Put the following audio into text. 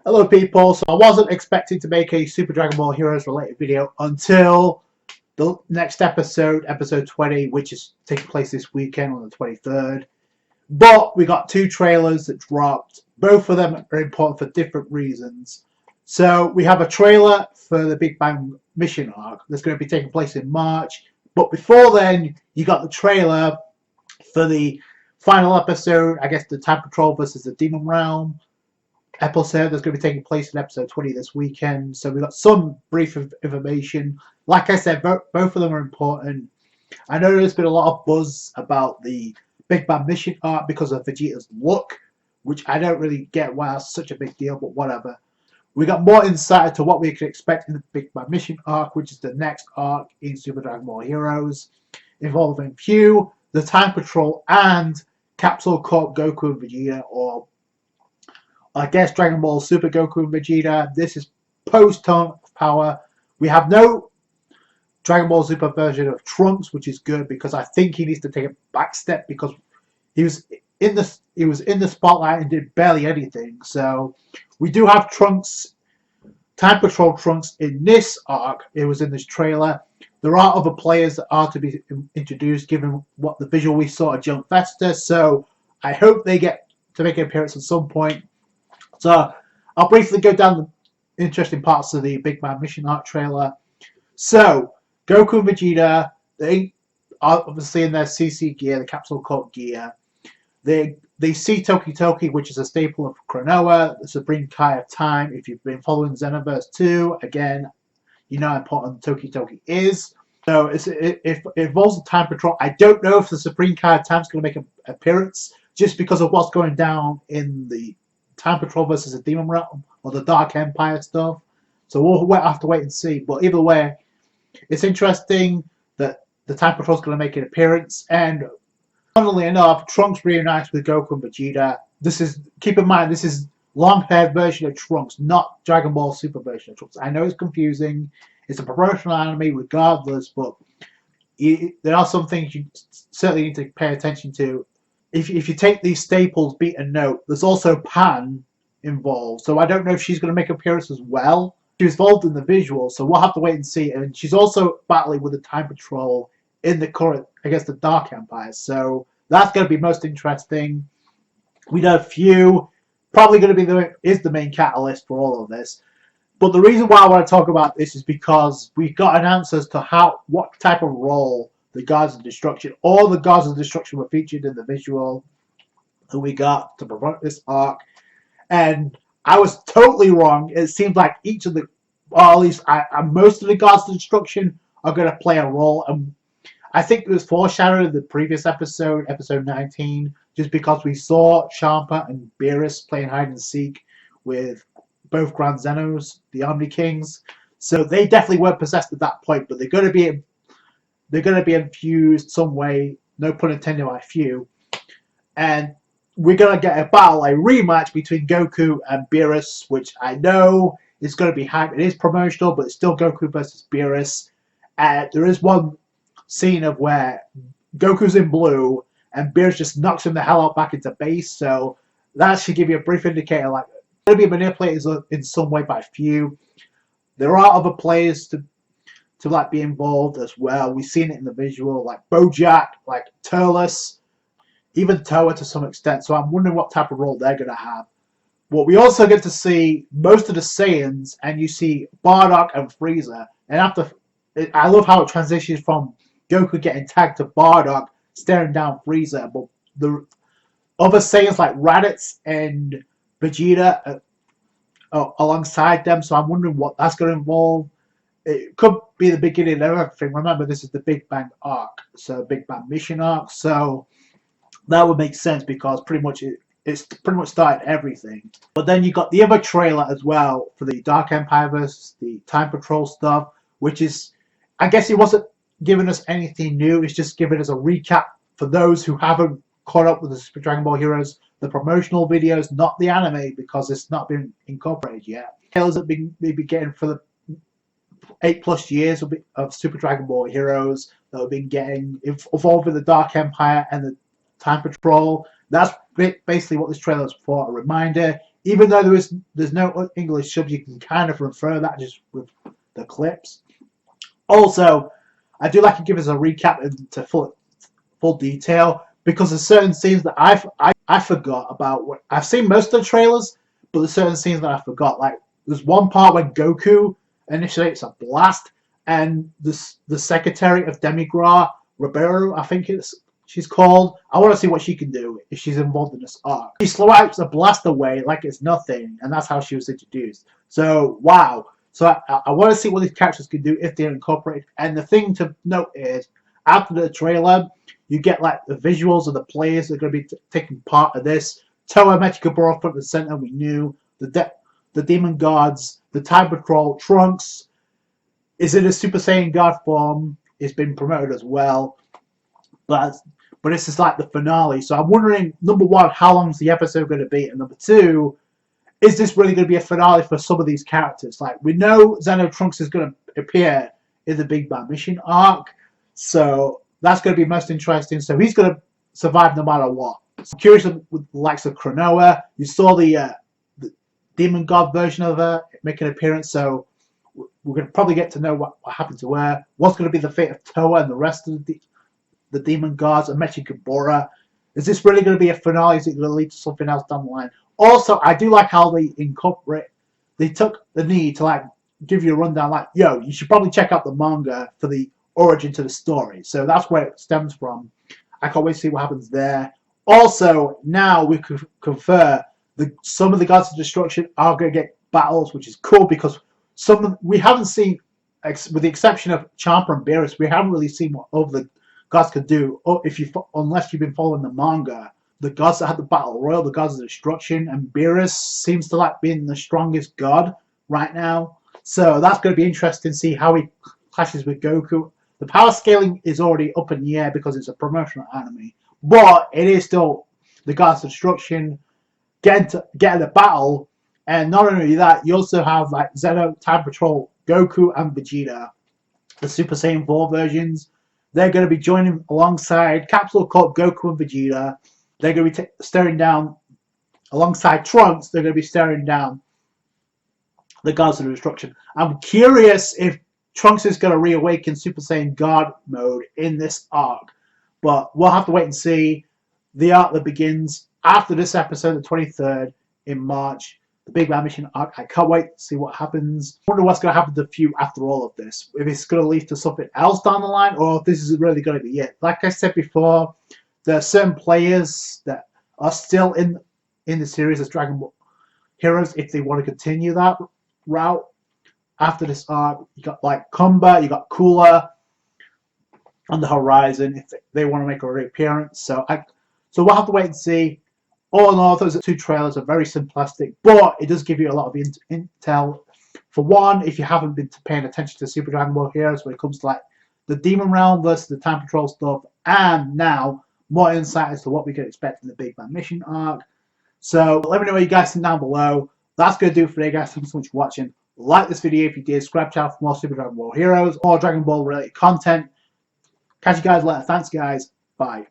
Hello people, so I wasn't expecting to make a Super Dragon Ball Heroes related video until the next episode, episode 20, which is taking place this weekend on the 23rd. But we got two trailers that dropped. Both of them are important for different reasons. So we have a trailer for the Big Bang Mission arc that's going to be taking place in March. But before then, you got the trailer for the final episode, I guess the Time Patrol versus the Demon Realm episode that's going to be taking place in episode 20 this weekend. So we've got some brief information. Like I said, both of them are important. I know there's been a lot of buzz about the Big Bang Mission arc because of Vegeta's look, which I don't really get why it's such a big deal, but whatever. We got more insight into what we can expect in the Big Bang Mission arc, which is the next arc in Super Dragon Ball Heroes, involving Q, the Time Patrol, and Capsule Corp Goku and Vegeta, or I guess Dragon Ball Super Goku and Vegeta. This is post-Tone of Power. We have no Dragon Ball Super version of Trunks, which is good because I think he needs to take a back step because he was in the spotlight and did barely anything. So we do have Trunks, Time Patrol Trunks in this arc. It was in this trailer. There are other players that are to be introduced given what the visual we saw at Jump Festa. So I hope they get to make an appearance at some point. So I'll briefly go down the interesting parts of the Big Bang Mission arc trailer. So Goku and Vegeta, they are obviously in their CC gear, the Capsule Corp gear. They see Toki Toki, which is a staple of Cronoa, the Supreme Kai of Time. If you've been following Xenoverse 2, again, you know how important Toki Toki is. So it involves the Time Patrol. I don't know if the Supreme Kai of Time is going to make an appearance just because of what's going down in the Time Patrol versus the Demon Realm or the Dark Empire stuff. So we'll have to wait and see. But either way, it's interesting that the Time Patrol is going to make an appearance. And funnily enough, Trunks reunites with Goku and Vegeta. Keep in mind, this is long-haired version of Trunks, not Dragon Ball Super version of Trunks. I know it's confusing. It's a promotional anime regardless, but there are some things you certainly need to pay attention to. If you take these staples beat and note, there's also Pan involved. So I don't know if she's going to make an appearance as well. She was involved in the visual, so we'll have to wait and see. And she's also battling with the Time Patrol in the current, I guess, the Dark Empire. So that's going to be most interesting. We know Few probably going to be the main catalyst for all of this. But the reason why I want to talk about this is because we got an answer as to what type of role the Gods of Destruction, all the Gods of Destruction were featured in the visual that we got to promote this arc. And I was totally wrong. It seems like each of the, or at least most of the Gods of Destruction are going to play a role. And I think it was foreshadowed in the previous episode, episode 19, just because we saw Champa and Beerus playing hide and seek with both Grand Zenos, the Omni Kings. So they definitely weren't possessed at that point, but they're going to be infused some way, no pun intended by Few. And we're going to get a rematch between Goku and Beerus, which I know is going to be hype. It is promotional, but it's still Goku versus Beerus. There is one scene of where Goku's in blue and Beerus just knocks him the hell out back into base. So that should give you a brief indicator, like, it's going to be manipulated in some way by Few. There are other players to be involved as well. We've seen it in the visual, like Bojack, like Turles, even Toa to some extent. So I'm wondering what type of role they're going to have. But we also get to see most of the Saiyans, and you see Bardock and Frieza. And I love how it transitions from Goku getting tagged to Bardock staring down Frieza. But the other Saiyans like Raditz and Vegeta alongside them. So I'm wondering what that's going to involve. It could be the beginning of everything. Remember, this is the Big Bang arc, so Big Bang Mission arc. So that would make sense because it's pretty much started everything. But then you got the other trailer as well for the Dark Empire versus the Time Patrol stuff, which is, I guess it wasn't giving us anything new. It's just giving us a recap for those who haven't caught up with the Super Dragon Ball Heroes, the promotional videos, not the anime because it's not been incorporated yet. Trailers that we've been getting for the 8+ years of Super Dragon Ball Heroes that we've been getting involved with the Dark Empire and the Time Patrol. That's basically what this trailer is for, a reminder. Even though there's no English subs, you can kind of infer that just with the clips. Also, I do like to give us a recap into full detail because there's certain scenes that I forgot about. I've seen most of the trailers, but there's certain scenes that I forgot. Like there's one part when Goku initiates a blast, and the secretary of Demigra, Ribeiro, I think she's called. I want to see what she can do if she's involved in this arc. She swipes a blast away like it's nothing, and that's how she was introduced. So wow. So I want to see what these characters can do if they're incorporated. And the thing to note is, after the trailer, you get like the visuals of the players that are going to be taking part of this. Toa Mechikabura front and center, we knew. The Demon Gods, the Time Patrol, Trunks is in a Super Saiyan God form. It's been promoted as well. But this is like the finale. So I'm wondering, number one, how long is the episode going to be? And number two, is this really going to be a finale for some of these characters? Like, we know Xeno Trunks is going to appear in the Big Bang Mission arc, so that's going to be most interesting. So he's going to survive no matter what. So I'm curious with the likes of Cronoa. You saw the Demon God version of her make an appearance, so we're going to probably get to know what happened to her. What's going to be the fate of Toa and the rest of the Demon Gods and Mechikabura? Is this really going to be a finale? Is it going to lead to something else down the line? Also, I do like how they took the need to like give you a rundown, like, yo, you should probably check out the manga for the origin to the story. So that's where it stems from. I can't wait to see what happens there. Also, now we could confer some of the Gods of Destruction are going to get battles, which is cool because we haven't seen, with the exception of Champa and Beerus, we haven't really seen what all the gods could do. Unless you've been following the manga. The gods that had the battle royal, the gods of destruction, and Beerus seems to like being the strongest god right now. So that's going to be interesting to see how he clashes with Goku. The power scaling is already up in the air because it's a promotional anime, but it is still the gods of destruction getting the battle. And not only that, you also have like Zeno, Time Patrol, Goku, and Vegeta, the Super Saiyan 4 versions. They're going to be joining alongside Capsule Corp, Goku, and Vegeta. They're going to be staring down, alongside Trunks, they're going to be staring down the Gods of Destruction. I'm curious if Trunks is going to reawaken Super Saiyan God mode in this arc. But we'll have to wait and see. The arc that begins after this episode, the 23rd in March. The Big Bang Mission arc. I can't wait to see what happens. I wonder what's going to happen to Few after all of this. If it's going to lead to something else down the line, or if this is really going to be it. Like I said before, there are certain players that are still in the series as Dragon Ball Heroes if they want to continue that route after this arc. You got like Kumba, you got Cooler on the horizon if they want to make a reappearance. So we'll have to wait and see. All in all, those two trailers are very simplistic, but it does give you a lot of intel. For one, if you haven't been paying attention to Super Dragon Ball Heroes when it comes to like the Demon Realm versus the Time Patrol stuff, and now more insight as to what we can expect in the Big Bang Mission arc. So let me know what you guys think down below. That's going to do it for today, guys. Thanks so much for watching. Like this video if you did. Subscribe channel for more Super Dragon Ball Heroes, more Dragon Ball related content. Catch you guys later. Thanks, guys. Bye.